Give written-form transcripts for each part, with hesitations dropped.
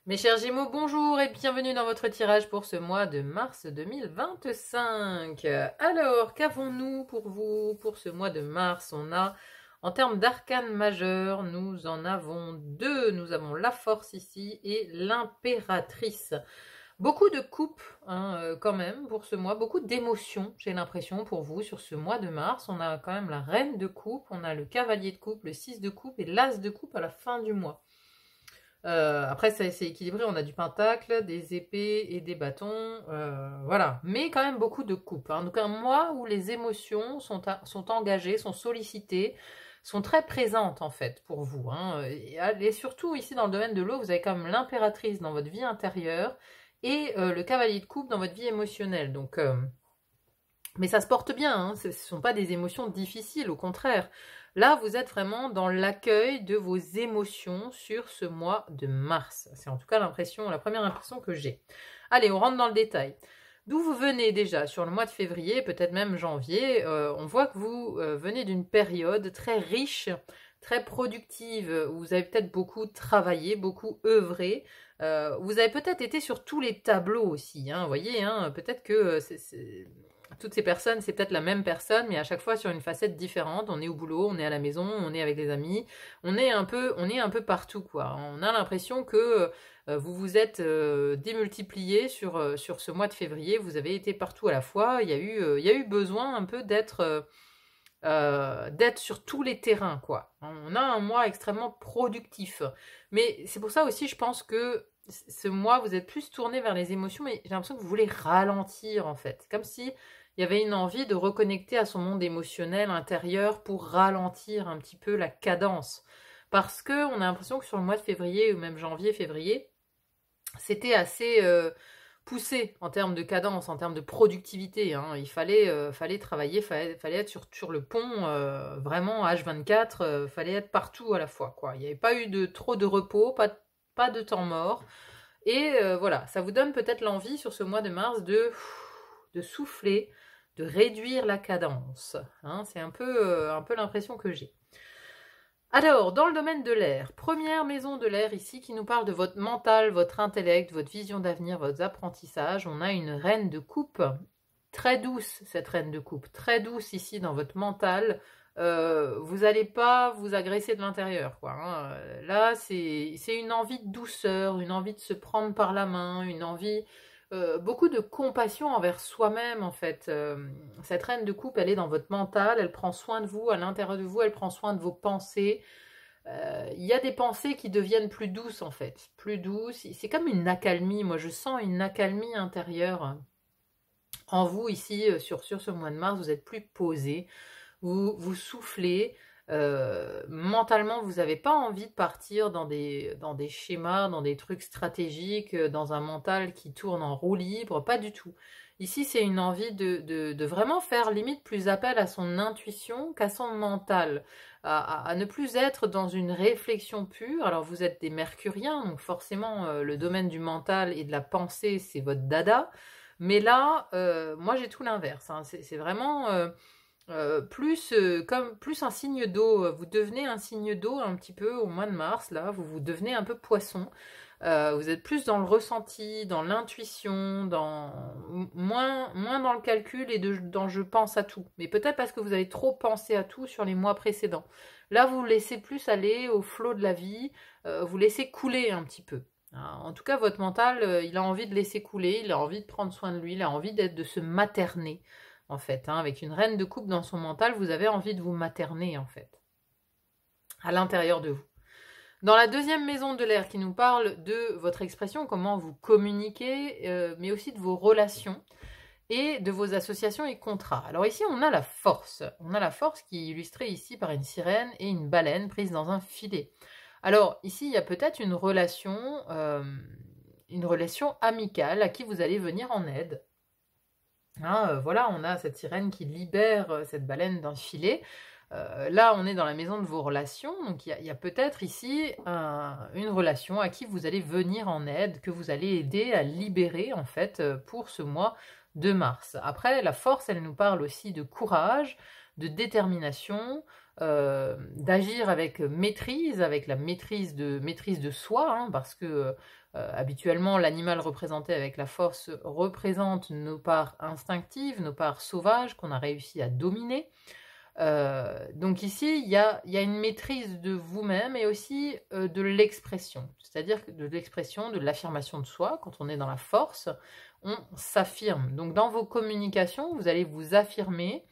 Mes chers Gémeaux, bonjour et bienvenue dans votre tirage pour ce mois de mars 2025. Alors, qu'avons-nous pour vous pour ce mois de mars? On a, en termes d'arcanes majeures, nous en avons deux. Nous avons la force ici et l'impératrice. Beaucoup de coupes quand même pour ce mois, beaucoup d'émotions, j'ai l'impression, pour vous sur ce mois de mars. On a quand même la reine de coupe, on a le cavalier de coupe, le 6 de coupe et l'as de coupe à la fin du mois. Après, c'est équilibré, on a du pentacle, des épées et des bâtons, voilà. Mais quand même beaucoup de coupes. Donc un mois où les émotions sont engagées, sont sollicitées, sont très présentes en fait pour vous. Et surtout ici dans le domaine de l'eau, vous avez quand même l'impératrice dans votre vie intérieure et le cavalier de coupe dans votre vie émotionnelle. Donc, mais ça se porte bien, ce ne sont pas des émotions difficiles, au contraire. Là, vous êtes vraiment dans l'accueil de vos émotions sur ce mois de mars. C'est en tout cas la première impression que j'ai. Allez, on rentre dans le détail. D'où vous venez déjà sur le mois de février, peut-être même janvier, on voit que vous venez d'une période très riche, très productive, où vous avez peut-être beaucoup travaillé, beaucoup œuvré. Vous avez peut-être été sur tous les tableaux aussi, vous voyez, peut-être que toutes ces personnes, c'est peut-être la même personne, mais à chaque fois sur une facette différente. On est au boulot, on est à la maison, on est avec les amis, on est un peu partout, quoi. On a l'impression que vous vous êtes démultiplié sur ce mois de février. Vous avez été partout à la fois. Il y a eu besoin un peu d'être sur tous les terrains, quoi. On a un mois extrêmement productif. Mais c'est pour ça aussi, je pense que ce mois, vous êtes plus tourné vers les émotions, mais j'ai l'impression que vous voulez ralentir, en fait. Comme si il y avait une envie de reconnecter à son monde émotionnel intérieur pour ralentir un petit peu la cadence. Parce que on a l'impression que sur le mois de février, ou même janvier-février, c'était assez poussé en termes de cadence, en termes de productivité. Il fallait travailler, fallait être sur le pont, vraiment H24, fallait être partout à la fois, quoi. Il n'y avait pas eu trop de repos, pas de temps mort. Et voilà, ça vous donne peut-être l'envie sur ce mois de mars de souffler, de réduire la cadence. C'est un peu l'impression que j'ai. Alors, dans le domaine de l'air, première maison de l'air ici qui nous parle de votre mental, votre intellect, votre vision d'avenir, votre apprentissage. On a une reine de coupe, très douce cette reine de coupe, très douce ici dans votre mental. Vous n'allez pas vous agresser de l'intérieur, quoi. Là, c'est une envie de douceur, une envie de se prendre par la main, une envie, beaucoup de compassion envers soi-même, en fait. Cette reine de coupe, elle est dans votre mental, elle prend soin de vous, à l'intérieur de vous, elle prend soin de vos pensées. Il y a des pensées qui deviennent plus douces, en fait. Plus douces. C'est comme une accalmie. Moi, je sens une accalmie intérieure en vous, ici, sur ce mois de mars. Vous êtes plus posé. Vous soufflez, mentalement vous n'avez pas envie de partir dans des schémas, dans des trucs stratégiques, dans un mental qui tourne en roue libre, pas du tout. Ici c'est une envie de vraiment faire limite plus appel à son intuition qu'à son mental, à ne plus être dans une réflexion pure. Alors vous êtes des mercuriens, donc forcément le domaine du mental et de la pensée c'est votre dada, mais là moi j'ai tout l'inverse, c'est vraiment plus un signe d'eau. Vous devenez un signe d'eau un petit peu au mois de mars, là, vous devenez un peu poisson. Vous êtes plus dans le ressenti, dans l'intuition, moins dans le calcul et dans je pense à tout. Mais peut-être parce que vous avez trop pensé à tout sur les mois précédents. Là, vous laissez plus aller au flot de la vie, vous laissez couler un petit peu. En tout cas, votre mental, il a envie de laisser couler, il a envie de prendre soin de lui, il a envie de se materner. En fait, avec une reine de coupe dans son mental, vous avez envie de vous materner, en fait, à l'intérieur de vous. Dans la deuxième maison de l'air qui nous parle de votre expression, comment vous communiquez, mais aussi de vos relations et de vos associations et contrats. Alors ici, on a la force. On a la force qui est illustrée ici par une sirène et une baleine prise dans un filet. Alors ici, il y a peut-être une relation amicale à qui vous allez venir en aide. Voilà, on a cette sirène qui libère cette baleine d'un filet. Là, on est dans la maison de vos relations. Donc, il y a peut-être ici une relation à qui vous allez venir en aide, que vous allez aider à libérer, en fait, pour ce mois de mars. Après, la force, elle nous parle aussi de courage, détermination, d'agir avec maîtrise, avec la maîtrise de soi, hein, parce que habituellement l'animal représenté avec la force représente nos parts instinctives, nos parts sauvages qu'on a réussi à dominer. Donc ici, il y a une maîtrise de vous-même et aussi de l'expression, c'est-à-dire de l'expression, de l'affirmation de soi. Quand on est dans la force, on s'affirme. Donc dans vos communications, vous allez vous affirmer,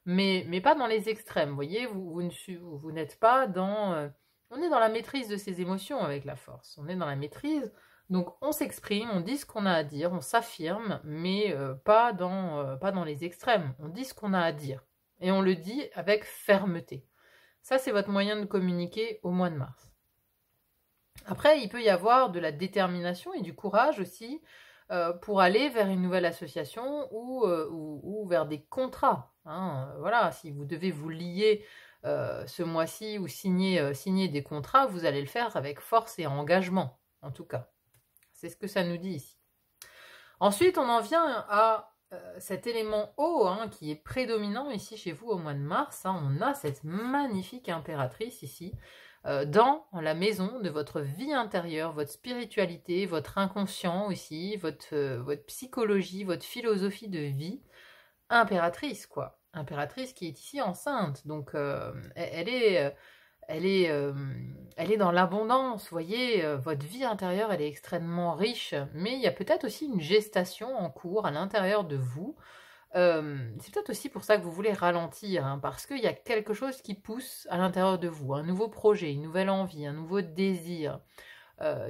mais pas dans les extrêmes. Vous voyez, vous n'êtes pas dans... on est dans la maîtrise de ses émotions avec la force. On est dans la maîtrise, donc on s'exprime, on dit ce qu'on a à dire, on s'affirme, mais pas dans les extrêmes. On dit ce qu'on a à dire. Et on le dit avec fermeté. Ça, c'est votre moyen de communiquer au mois de mars. Après, il peut y avoir de la détermination et du courage aussi pour aller vers une nouvelle association ou vers des contrats. Hein. Voilà, si vous devez vous lier ce mois-ci ou signer des contrats, vous allez le faire avec force et engagement, en tout cas. C'est ce que ça nous dit ici. Ensuite, on en vient à cet élément eau hein, qui est prédominant ici chez vous au mois de mars. Hein, on a cette magnifique impératrice ici dans la maison de votre vie intérieure, votre spiritualité, votre inconscient aussi, votre psychologie, votre philosophie de vie. Impératrice quoi. Impératrice qui est ici enceinte. Donc elle est dans l'abondance, vous voyez, votre vie intérieure, elle est extrêmement riche, mais il y a peut-être aussi une gestation en cours à l'intérieur de vous. C'est peut-être aussi pour ça que vous voulez ralentir, hein, parce qu'il y a quelque chose qui pousse à l'intérieur de vous, un nouveau projet, une nouvelle envie, un nouveau désir,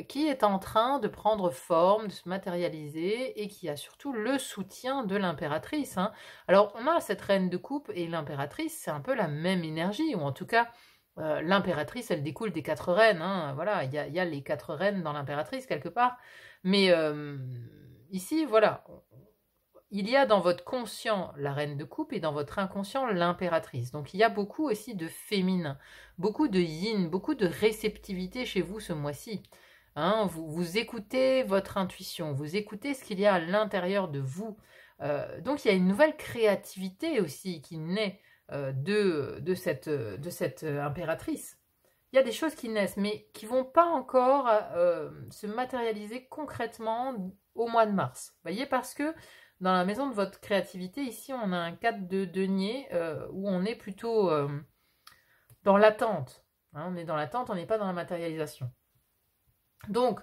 qui est en train de prendre forme, de se matérialiser, et qui a surtout le soutien de l'impératrice. Hein. Alors, on a cette reine de coupe, et l'impératrice, c'est un peu la même énergie, ou en tout cas... l'impératrice, elle découle des 4 reines, hein, voilà, il y a les 4 reines dans l'impératrice quelque part, mais ici, voilà, il y a dans votre conscient la reine de coupe et dans votre inconscient l'impératrice, donc il y a beaucoup aussi de féminin, beaucoup de yin, beaucoup de réceptivité chez vous ce mois-ci, hein, vous écoutez votre intuition, vous écoutez ce qu'il y a à l'intérieur de vous, donc il y a une nouvelle créativité aussi qui naît, de cette impératrice. Il y a des choses qui naissent, mais qui ne vont pas encore se matérialiser concrètement au mois de mars. Vous voyez, parce que dans la maison de votre créativité, ici, on a un 4 de denier où on est plutôt dans l'attente. Hein, on est dans l'attente, on n'est pas dans la matérialisation. Donc,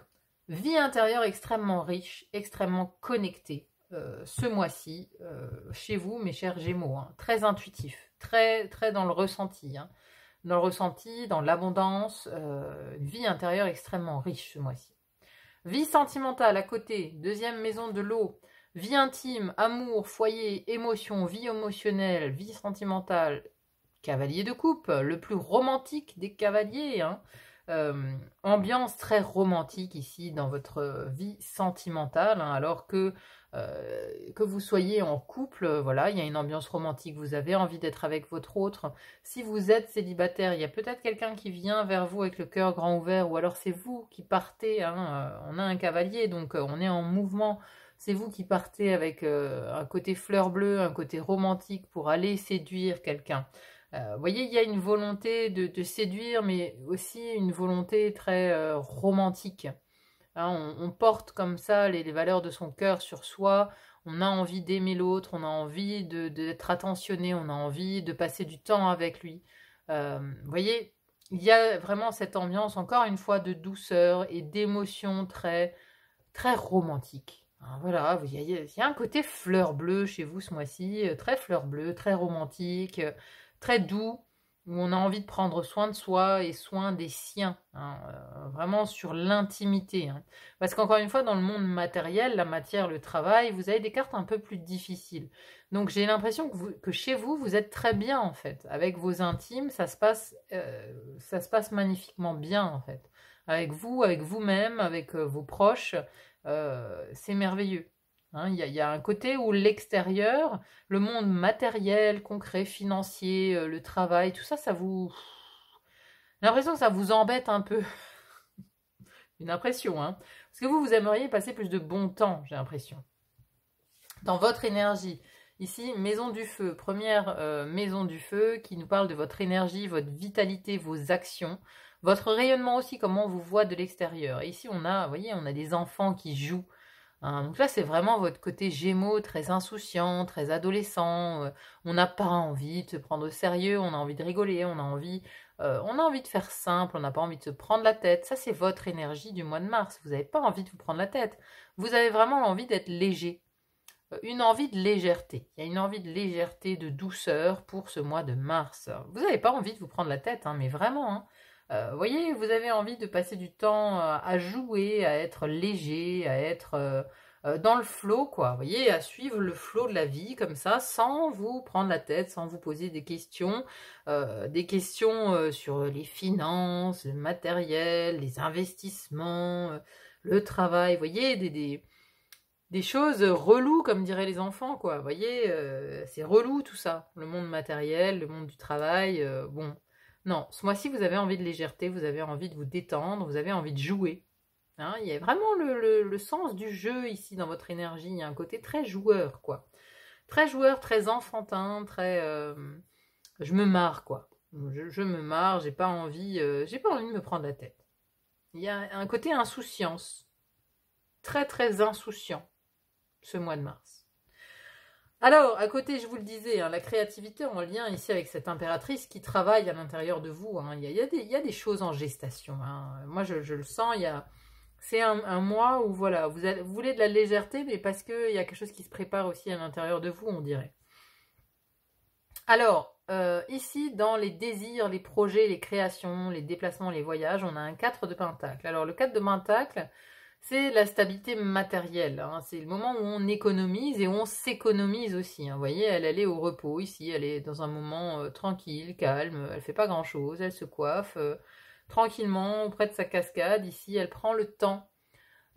vie intérieure extrêmement riche, extrêmement connectée. Ce mois-ci, chez vous, mes chers Gémeaux, hein, très intuitif, très dans le ressenti, hein, dans le ressenti, dans l'abondance, une vie intérieure extrêmement riche ce mois-ci. Vie sentimentale à côté, deuxième maison de l'eau, vie intime, amour, foyer, émotion, vie émotionnelle, vie sentimentale, cavalier de coupe, le plus romantique des cavaliers, hein, ambiance très romantique ici dans votre vie sentimentale, hein, alors que vous soyez en couple, voilà, il y a une ambiance romantique, vous avez envie d'être avec votre autre. Si vous êtes célibataire, il y a peut-être quelqu'un qui vient vers vous avec le cœur grand ouvert, ou alors c'est vous qui partez, hein, on a un cavalier, donc on est en mouvement, c'est vous qui partez avec un côté fleur bleue, un côté romantique pour aller séduire quelqu'un. Vous voyez, il y a une volonté de séduire, mais aussi une volonté très romantique. Hein, on porte comme ça les valeurs de son cœur sur soi, on a envie d'aimer l'autre, on a envie d'être attentionné, on a envie de passer du temps avec lui. Vous voyez, il y a vraiment cette ambiance, encore une fois, de douceur et d'émotion très romantique. Hein, voilà, il y a un côté fleur bleue chez vous ce mois-ci, très fleur bleue, très romantique, très doux, où on a envie de prendre soin de soi et soin des siens, hein, vraiment sur l'intimité. Hein. Parce qu'encore une fois, dans le monde matériel, la matière, le travail, vous avez des cartes un peu plus difficiles. Donc j'ai l'impression que chez vous, vous êtes très bien en fait. Avec vos intimes, ça se passe magnifiquement bien en fait. Avec vous, avec vous-même, avec vos proches, c'est merveilleux. Hein, il y a un côté où l'extérieur, le monde matériel, concret, financier, le travail, tout ça, j'ai l'impression que ça vous embête un peu. Une impression, hein. Parce que vous aimeriez passer plus de bon temps, j'ai l'impression. Dans votre énergie. Ici, maison du feu, première maison du feu qui nous parle de votre énergie, votre vitalité, vos actions, votre rayonnement aussi, comment on vous voit de l'extérieur. Et ici, on a, vous voyez, on a des enfants qui jouent. Hein. Donc là, c'est vraiment votre côté Gémeaux, très insouciant, très adolescent. On n'a pas envie de se prendre au sérieux, on a envie de rigoler, on a envie de faire simple, on n'a pas envie de se prendre la tête. Ça, c'est votre énergie du mois de mars. Vous n'avez pas envie de vous prendre la tête. Vous avez vraiment envie d'être léger. Une envie de légèreté. Il y a une envie de légèreté, de douceur pour ce mois de mars. Vous n'avez pas envie de vous prendre la tête, hein, mais vraiment. Hein. Vous voyez, vous avez envie de passer du temps à jouer, à être léger, à être dans le flow, quoi. Vous voyez, à suivre le flow de la vie comme ça, sans vous prendre la tête, sans vous poser des questions sur les finances, le matériel, les investissements, le travail. Vous voyez, des choses reloues, comme diraient les enfants, quoi. Vous voyez, c'est relou tout ça. Le monde matériel, le monde du travail, bon. Non, ce mois-ci, vous avez envie de légèreté, vous avez envie de vous détendre, vous avez envie de jouer. Hein, il y a vraiment le sens du jeu ici dans votre énergie. Il y a un côté très joueur, quoi. Très joueur, très enfantin, très... je me marre, quoi. Je me marre, j'ai pas envie de me prendre la tête. Il y a un côté insouciance. Très, très insouciant. Ce mois de mars. Alors, à côté, je vous le disais, hein, la créativité en lien ici avec cette impératrice qui travaille à l'intérieur de vous. Hein. Il y a des choses en gestation. Hein. Moi, je le sens, c'est un mois où voilà, vous voulez de la légèreté, mais parce qu'il y a quelque chose qui se prépare aussi à l'intérieur de vous, on dirait. Alors, ici, dans les désirs, les projets, les créations, les déplacements, les voyages, on a un 4 de Pentacle. Alors, le 4 de Pentacle, c'est la stabilité matérielle, hein. C'est le moment où on économise et où on s'économise aussi. Hein. Vous voyez, elle est au repos ici, elle est dans un moment tranquille, calme, elle fait pas grand-chose, elle se coiffe tranquillement auprès de sa cascade. Ici, elle prend le temps.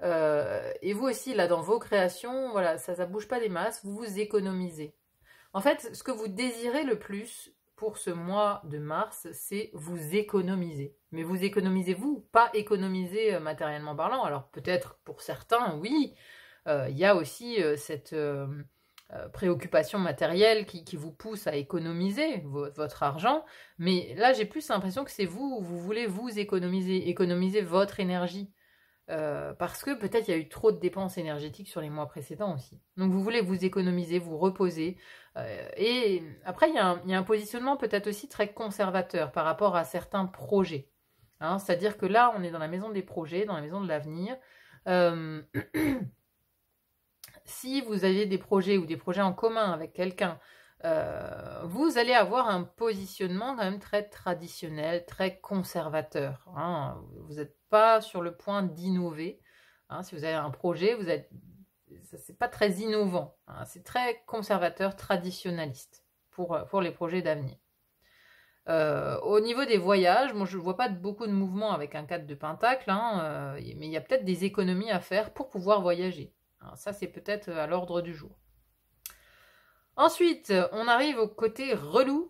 Et vous aussi, là, dans vos créations, voilà, ça bouge pas des masses, vous vous économisez. En fait, ce que vous désirez le plus pour ce mois de mars, c'est vous économiser. Mais vous économisez-vous, pas économiser matériellement parlant. Alors peut-être pour certains, oui, il y a aussi cette préoccupation matérielle qui vous pousse à économiser votre argent. Mais là, j'ai plus l'impression que c'est vous voulez vous économiser votre énergie. Parce que peut-être il y a eu trop de dépenses énergétiques sur les mois précédents aussi. Donc vous voulez vous économiser, vous reposer. Et après, il y a un positionnement peut-être aussi très conservateur par rapport à certains projets. Hein, c'est-à-dire que là, on est dans la maison des projets, dans la maison de l'avenir. Si vous avez des projets ou des projets en commun avec quelqu'un, vous allez avoir un positionnement quand même très traditionnel, très conservateur. Hein. Vous n'êtes pas sur le point d'innover. Hein. Si vous avez un projet, c'est pas très innovant. Hein. C'est très conservateur, traditionnaliste pour les projets d'avenir. Au niveau des voyages, moi je ne vois pas beaucoup de mouvements avec un 4 de Pentacle, hein, mais il y a peut-être des économies à faire pour pouvoir voyager. Alors, ça, c'est peut-être à l'ordre du jour. Ensuite, on arrive au côté relou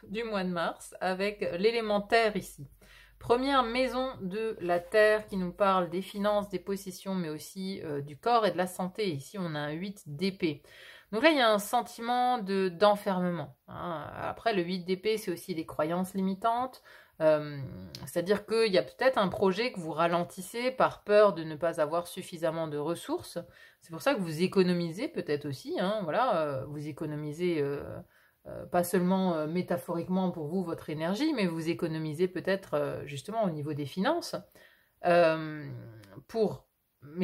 du mois de mars avec l'élémentaire ici. Première maison de la terre qui nous parle des finances, des possessions, mais aussi du corps et de la santé. Ici, on a un 8 d'épée. Donc là, il y a un sentiment d'enfermement. Hein. Après, le 8 d'épée, c'est aussi les croyances limitantes. C'est-à-dire qu'il y a peut-être un projet que vous ralentissez par peur de ne pas avoir suffisamment de ressources. C'est pour ça que vous économisez peut-être aussi. Hein, voilà, vous économisez pas seulement métaphoriquement pour vous, votre énergie, mais vous économisez peut-être justement au niveau des finances. Mais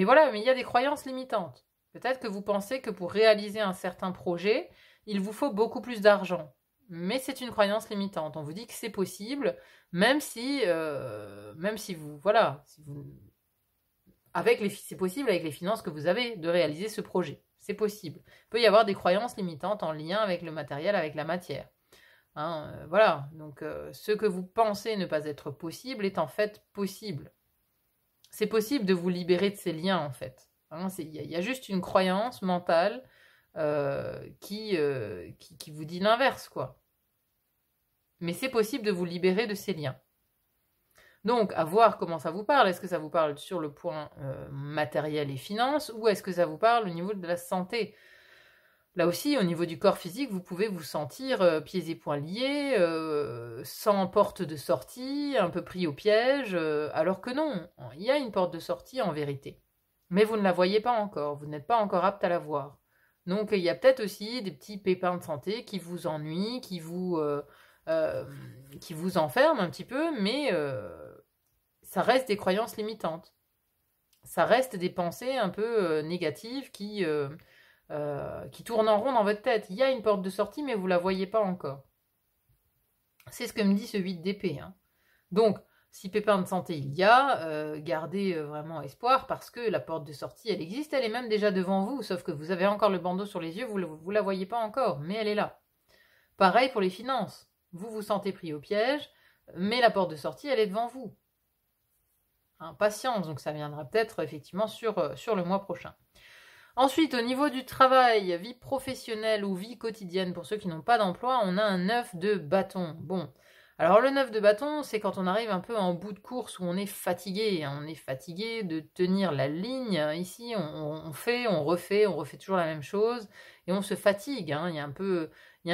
voilà, mais il y a des croyances limitantes. Peut-être que vous pensez que pour réaliser un certain projet, il vous faut beaucoup plus d'argent. Mais c'est une croyance limitante. On vous dit que c'est possible, même si vous, voilà, c'est possible avec les finances que vous avez de réaliser ce projet. C'est possible. Il peut y avoir des croyances limitantes en lien avec le matériel, avec la matière. Hein, voilà. Donc, ce que vous pensez ne pas être possible est en fait possible. C'est possible de vous libérer de ces liens, en fait. Hein, y a juste une croyance mentale qui vous dit l'inverse, quoi. Mais c'est possible de vous libérer de ces liens. Donc, à voir comment ça vous parle. Est-ce que ça vous parle sur le point matériel et finance, ou est-ce que ça vous parle au niveau de la santé? Là aussi, au niveau du corps physique, vous pouvez vous sentir pieds et poings liés, sans porte de sortie, un peu pris au piège, alors que non, il y a une porte de sortie en vérité. Mais vous ne la voyez pas encore, vous n'êtes pas encore apte à la voir. Donc il y a peut-être aussi des petits pépins de santé qui vous ennuient, qui vous enferment un petit peu, mais ça reste des croyances limitantes. Ça reste des pensées un peu négatives qui tournent en rond dans votre tête. Il y a une porte de sortie, mais vous ne la voyez pas encore. C'est ce que me dit ce 8 d'épée. Hein. Donc, si pépin de santé il y a, gardez vraiment espoir parce que la porte de sortie, elle existe, elle est même déjà devant vous, sauf que vous avez encore le bandeau sur les yeux, vous ne la voyez pas encore, mais elle est là. Pareil pour les finances. Vous vous sentez pris au piège, mais la porte de sortie, elle est devant vous. Hein, patience, donc ça viendra peut-être effectivement sur le mois prochain. Ensuite, au niveau du travail, vie professionnelle ou vie quotidienne, pour ceux qui n'ont pas d'emploi, on a un 9 de bâton. Bon, alors le 9 de bâton, c'est quand on arrive un peu en bout de course où on est fatigué. Hein. On est fatigué de tenir la ligne. Ici, on fait, on refait toujours la même chose et on se fatigue. Hein. Il y a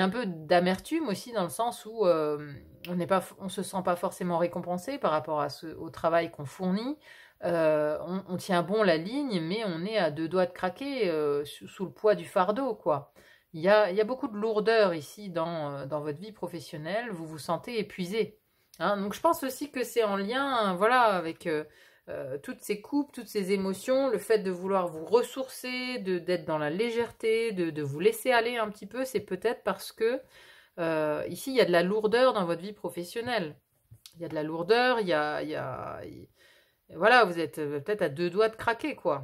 un peu d'amertume aussi dans le sens où on se sent pas forcément récompensé par rapport au travail qu'on fournit. On tient bon la ligne, mais on est à 2 doigts de craquer sous le poids du fardeau, quoi. Il y a beaucoup de lourdeur ici dans votre vie professionnelle, vous vous sentez épuisé. Hein. Donc je pense aussi que c'est en lien voilà, avec toutes ces coupes, toutes ces émotions, le fait de vouloir vous ressourcer, d'être dans la légèreté, de vous laisser aller un petit peu, c'est peut-être parce que ici il y a de la lourdeur dans votre vie professionnelle. Il y a de la lourdeur, voilà, vous êtes peut-être à 2 doigts de craquer, quoi.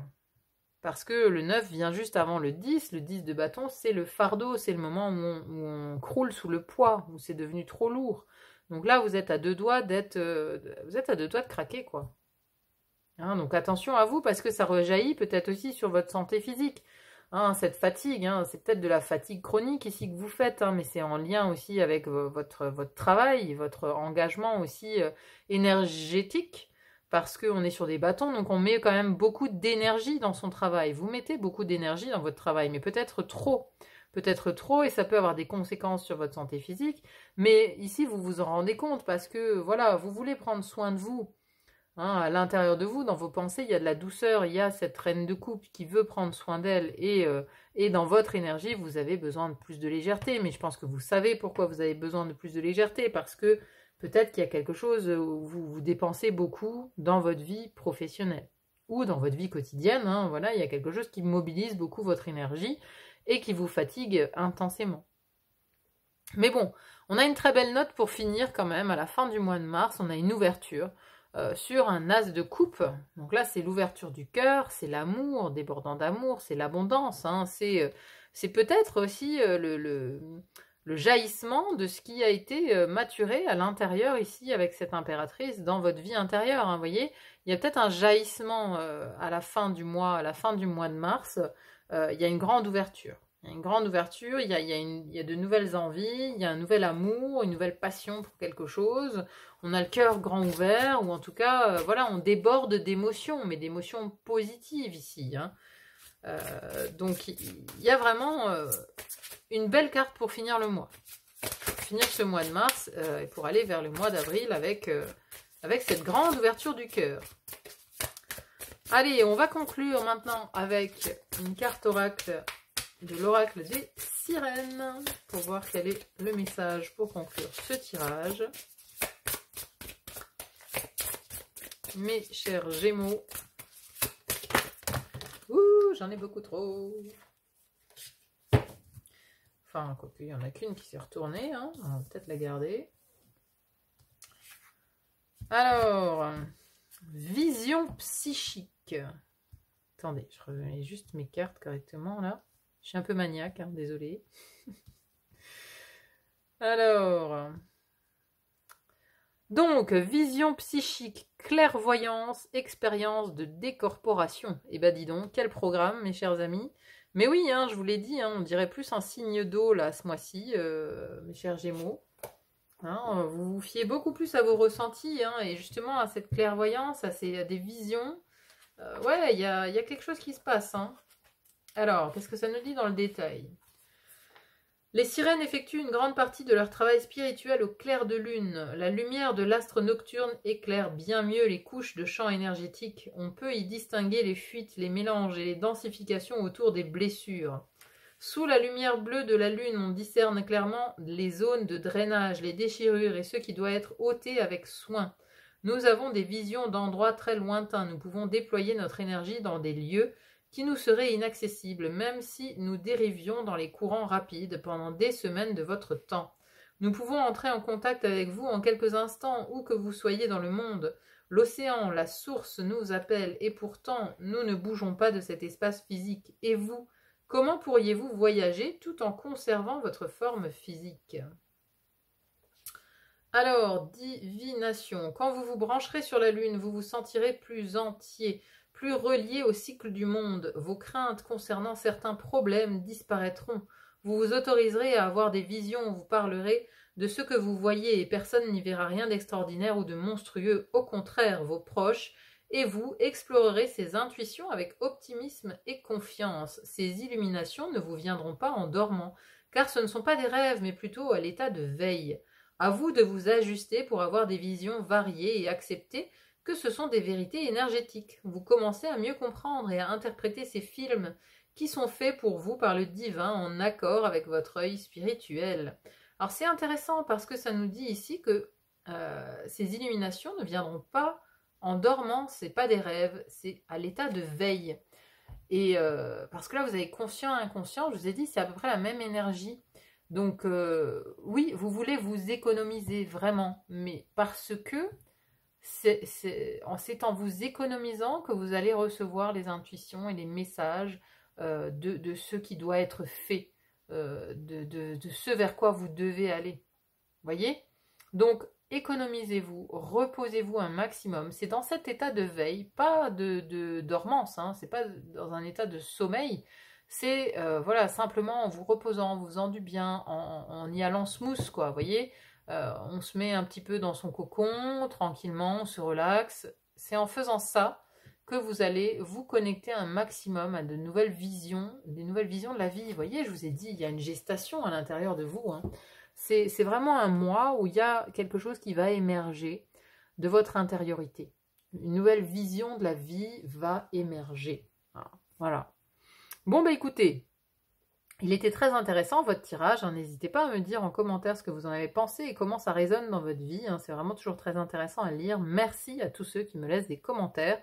Parce que le 9 vient juste avant le 10 de bâton, c'est le fardeau, c'est le moment où on croule sous le poids, où c'est devenu trop lourd. Donc là, vous êtes à 2 doigts de craquer, quoi. Hein, donc attention à vous, parce que ça rejaillit peut-être aussi sur votre santé physique. Hein, cette fatigue, hein, c'est peut-être de la fatigue chronique ici que vous faites, hein, mais c'est en lien aussi avec votre travail, votre engagement aussi énergétique. Parce qu'on est sur des bâtons, donc on met quand même beaucoup d'énergie dans son travail. Vous mettez beaucoup d'énergie dans votre travail, mais peut-être trop. Peut-être trop, et ça peut avoir des conséquences sur votre santé physique. Mais ici, vous vous en rendez compte, parce que, voilà, vous voulez prendre soin de vous. Hein, à l'intérieur de vous, dans vos pensées, il y a de la douceur, il y a cette reine de coupe qui veut prendre soin d'elle, et dans votre énergie, vous avez besoin de plus de légèreté. Mais je pense que vous savez pourquoi vous avez besoin de plus de légèreté, parce que peut-être qu'il y a quelque chose où vous dépensez beaucoup dans votre vie professionnelle ou dans votre vie quotidienne. Hein, voilà, il y a quelque chose qui mobilise beaucoup votre énergie et qui vous fatigue intensément. Mais bon, on a une très belle note pour finir quand même. À la fin du mois de mars, on a une ouverture sur un as de coupe. Donc là, c'est l'ouverture du cœur, c'est l'amour, débordant d'amour, c'est l'abondance. Hein, c'est peut-être aussi le jaillissement de ce qui a été maturé à l'intérieur ici avec cette impératrice dans votre vie intérieure. Hein, vous voyez, il y a peut-être un jaillissement à la fin du mois de mars. Il y a une grande ouverture. Il y a une grande ouverture, il y a de nouvelles envies, il y a un nouvel amour, une nouvelle passion pour quelque chose. On a le cœur grand ouvert, ou en tout cas, voilà, on déborde d'émotions, mais d'émotions positives ici. Hein. Donc, il y a vraiment une belle carte pour finir le mois. Pour finir ce mois de mars et pour aller vers le mois d'avril avec cette grande ouverture du cœur. Allez, on va conclure maintenant avec une carte oracle de l'oracle des sirènes pour voir quel est le message pour conclure ce tirage. Mes chers Gémeaux. Ouh, j'en ai beaucoup trop. Enfin, quoique, il n'y en a qu'une qui s'est retournée. Hein. On va peut-être la garder. Alors, vision psychique. Attendez, je remets juste mes cartes correctement là. Je suis un peu maniaque, hein, désolée. Alors, donc, vision psychique, clairvoyance, expérience de décorporation. Eh ben dis donc, quel programme, mes chers amis. Mais oui, hein, je vous l'ai dit, hein, on dirait plus un signe d'eau là ce mois-ci, mes chers Gémeaux. Hein, vous vous fiez beaucoup plus à vos ressentis, hein, et justement à cette clairvoyance, à des visions. Ouais, il y a quelque chose qui se passe. Hein. Alors, qu'est-ce que ça nous dit dans le détail? Les sirènes effectuent une grande partie de leur travail spirituel au clair de lune. La lumière de l'astre nocturne éclaire bien mieux les couches de champs énergétiques. On peut y distinguer les fuites, les mélanges et les densifications autour des blessures. Sous la lumière bleue de la lune, on discerne clairement les zones de drainage, les déchirures et ce qui doit être ôté avec soin. Nous avons des visions d'endroits très lointains. Nous pouvons déployer notre énergie dans des lieux qui nous seraient inaccessibles, même si nous dérivions dans les courants rapides pendant des semaines de votre temps. Nous pouvons entrer en contact avec vous en quelques instants, où que vous soyez dans le monde. L'océan, la source nous appelle, et pourtant nous ne bougeons pas de cet espace physique. Et vous, comment pourriez-vous voyager tout en conservant votre forme physique ? Alors, divination. Quand vous vous brancherez sur la lune, vous vous sentirez plus entier, plus relié au cycle du monde. Vos craintes concernant certains problèmes disparaîtront. Vous vous autoriserez à avoir des visions où vous parlerez de ce que vous voyez et personne n'y verra rien d'extraordinaire ou de monstrueux. Au contraire, vos proches et vous explorerez ces intuitions avec optimisme et confiance. Ces illuminations ne vous viendront pas en dormant, car ce ne sont pas des rêves, mais plutôt à l'état de veille. À vous de vous ajuster pour avoir des visions variées et accepter que ce sont des vérités énergétiques. Vous commencez à mieux comprendre et à interpréter ces films qui sont faits pour vous par le divin en accord avec votre œil spirituel. Alors c'est intéressant parce que ça nous dit ici que ces illuminations ne viendront pas en dormant, c'est pas des rêves, c'est à l'état de veille. Et parce que là vous avez conscient, inconscient, je vous ai dit c'est à peu près la même énergie. Donc oui, vous voulez vous économiser vraiment, mais parce que c'est en vous économisant que vous allez recevoir les intuitions et les messages de ce qui doit être fait, de ce vers quoi vous devez aller. Voyez ? Donc, économisez-vous, reposez-vous un maximum. C'est dans cet état de veille, pas de dormance, hein, c'est pas dans un état de sommeil. C'est voilà, simplement en vous reposant, en vous faisant du bien, en y allant smooth, quoi, vous voyez. On se met un petit peu dans son cocon, tranquillement, on se relaxe. C'est en faisant ça que vous allez vous connecter un maximum à de nouvelles visions, des nouvelles visions de la vie. Vous voyez, je vous ai dit, il y a une gestation à l'intérieur de vous. Hein. C'est vraiment un mois où il y a quelque chose qui va émerger de votre intériorité. Une nouvelle vision de la vie va émerger. Voilà. Bon, bah écoutez, il était très intéressant votre tirage. Hein. N'hésitez pas à me dire en commentaire ce que vous en avez pensé et comment ça résonne dans votre vie. Hein. C'est vraiment toujours très intéressant à lire. Merci à tous ceux qui me laissent des commentaires.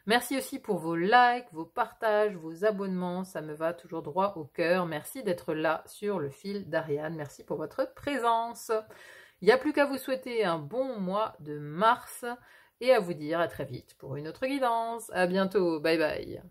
Merci aussi pour vos likes, vos partages, vos abonnements. Ça me va toujours droit au cœur. Merci d'être là sur le fil d'Ariane. Merci pour votre présence. Il n'y a plus qu'à vous souhaiter un bon mois de mars et à vous dire à très vite pour une autre guidance. À bientôt. Bye bye.